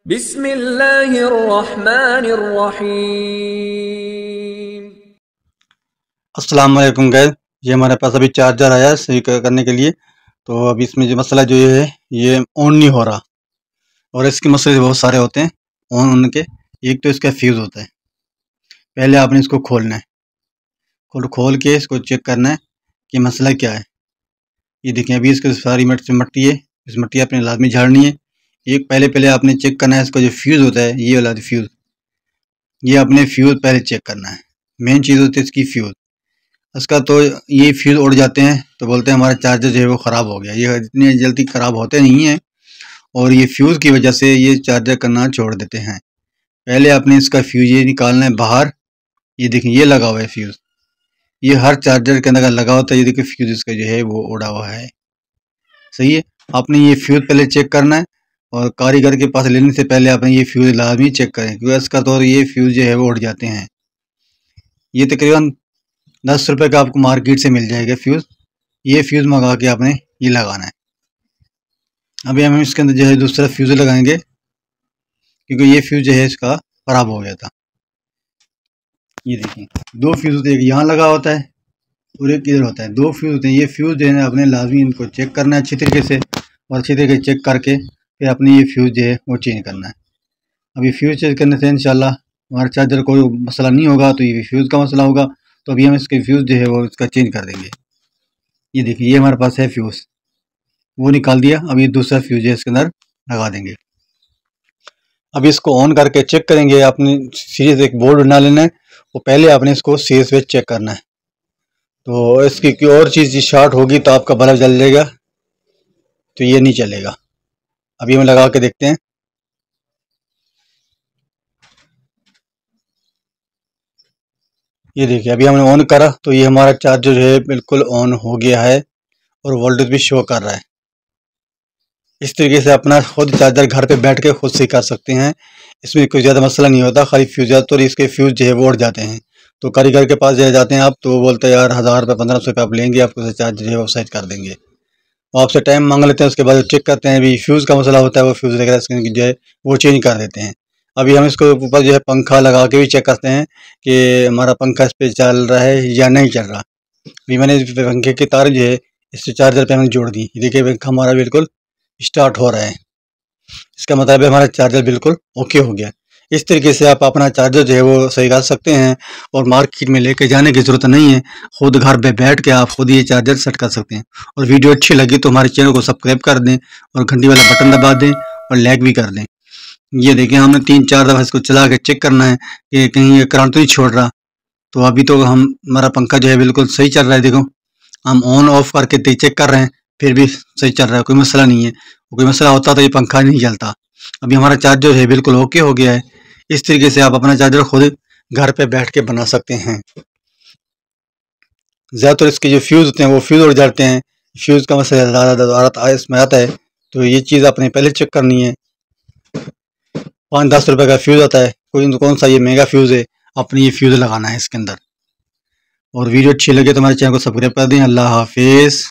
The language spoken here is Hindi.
बिस्मिल्लाहिर्रहमानिर्रहीम। अस्सलाम वालेकुम गाइस, ये हमारे पास अभी चार्जर आया है सही करने के लिए। तो अभी इसमें जो मसला जो ये है, ये ऑन नहीं हो रहा और इसके मसले बहुत सारे होते हैं ऑन होने के। एक तो इसका फ्यूज़ होता है, पहले आपने इसको खोलना है, खोल के इसको चेक करना है कि मसला क्या है। ये देखें, अभी इसके सारी मट्टी है, इस मट्टी आपने लाजमी झाड़नी है। एक पहले आपने चेक करना है इसका जो फ्यूज़ होता है, ये वाला फ्यूज़, ये आपने फ्यूज़ पहले चेक करना है। मेन चीज़ होती है इसकी फ्यूज़। इसका तो ये फ्यूज़ उड़ जाते हैं तो बोलते हैं हमारा चार्जर जो है वो ख़राब हो गया। ये इतनी जल्दी ख़राब होते नहीं हैं और ये फ्यूज़ की वजह से ये चार्जर करना छोड़ देते हैं। पहले आपने इसका फ्यूज़ ये निकालना है बाहर। ये देखिए, ये लगा हुआ है फ्यूज़, ये हर चार्जर के अंदर लगा होता है। ये देखिए फ्यूज़ इसका जो है वो उड़ा हुआ है। सही है, आपने ये फ्यूज़ पहले चेक करना है और कारीगर के पास लेने से पहले आपने ये फ्यूज़ लाजमी चेक करें, क्योंकि इसका तो ये फ्यूज़ जो है वो उड़ जाते हैं। ये तकरीबन 10 रुपये का आपको मार्केट से मिल जाएगा फ्यूज़। ये फ्यूज़ मंगा के आपने ये लगाना है। अभी हम इसके अंदर जो है दूसरा फ्यूज़ लगाएंगे, क्योंकि ये फ्यूज़ जो है इसका ख़राब हो गया था। ये देखिए, दो फ्यूज़, एक यहाँ लगा होता है और एक इधर होता है। दो फ्यूज़ होते हैं। ये फ्यूज़ जो है आपने लाजमी इनको चेक करना है अच्छी तरीके से, और अच्छी तरीके से चेक करके फिर अपने ये फ्यूज़ जो है वो चेंज करना है। अभी फ्यूज़ चेंज करने से इंशाल्लाह हमारे चार्जर कोई मसला नहीं होगा, तो ये फ्यूज़ का मसला होगा। तो अभी हम इसके फ्यूज़ जो है वो इसका चेंज कर देंगे। ये देखिए, ये हमारे पास है फ्यूज़, वो निकाल दिया। अभी दूसरा फ्यूज़ है इसके अंदर लगा देंगे। अभी इसको ऑन करके चेक करेंगे। आपने सीरीज एक बोर्ड बना लेना है, वो पहले आपने इसको सीरीज पे चेक करना है। तो इसकी कोई और चीज़ शॉर्ट होगी तो आपका बल्ब जल जाएगा, तो ये नहीं चलेगा। अभी हम लगा के देखते हैं। ये देखिए, अभी हमने ऑन करा तो ये हमारा चार्जर जो है बिल्कुल ऑन हो गया है और वोल्टेज भी शो कर रहा है। इस तरीके से अपना खुद चार्जर घर पे बैठ के खुद से कर सकते हैं। इसमें कोई ज़्यादा मसला नहीं होता, खाली फ्यूज़ तो इसके फ्यूज़ जो है वो उड़ जाते हैं। तो कारीगर के पास जो जाते हैं आप, तो वो बोलते हैं यार 1000 रुपये 1500 रुपये आप लेंगे, आपको चार्जर जो है वो सेट कर देंगे। वो आपसे टाइम मांग लेते हैं, उसके बाद चेक करते हैं। अभी फ्यूज़ का मसला होता है, वो फ्यूज़ वगैरह जो है वो चेंज कर देते हैं। अभी हम इसको ऊपर जो है पंखा लगा के भी चेक करते हैं कि हमारा पंखा इस पर चल रहा है या नहीं चल रहा। अभी मैंने इस पंखे की तार जो है इस चार्जर पे मैंने जोड़ दी। देखिए पंखा हमारा बिल्कुल स्टार्ट हो रहा है, इसका मतलब है हमारा चार्जर बिल्कुल ओके हो गया। इस तरीके से आप अपना चार्जर जो है वो सही कर सकते हैं और मार्केट में लेके जाने की ज़रूरत नहीं है। खुद घर पे बैठ के आप खुद ये चार्जर सेट कर सकते हैं। और वीडियो अच्छी लगी तो हमारे चैनल को सब्सक्राइब कर दें और घंटी वाला बटन दबा दें और लाइक भी कर दें। ये देखें, हमने 3-4 दफ़ा इसको चला के चेक करना है कि कहीं ये करंट तो नहीं छोड़ रहा। तो अभी तो हमारा पंखा जो है बिल्कुल सही चल रहा है। देखो, हम ऑन ऑफ करके चेक कर रहे हैं, फिर भी सही चल रहा है, कोई मसला नहीं है। कोई मसला होता तो ये पंखा नहीं चलता। अभी हमारा चार्जर है बिल्कुल ओके हो गया है। इस तरीके से आप अपना चार्जर खुद घर पे बैठ के बना सकते हैं। ज़्यादातर इसके जो फ्यूज़ होते हैं वो फ्यूज़ उड़ जाते हैं। फ्यूज़ का मसला ज़्यादा इसमें आता है, तो ये चीज़ आपने पहले चेक करनी है। 5-10 रुपये का फ्यूज़ आता है, कौन सा ये महंगा फ्यूज़ है, अपनी ये फ्यूज़ लगाना है इसके अंदर। और वीडियो अच्छी लगे तो हमारे चैनल को सब्सक्राइब कर दें। अल्लाह हाफिज़।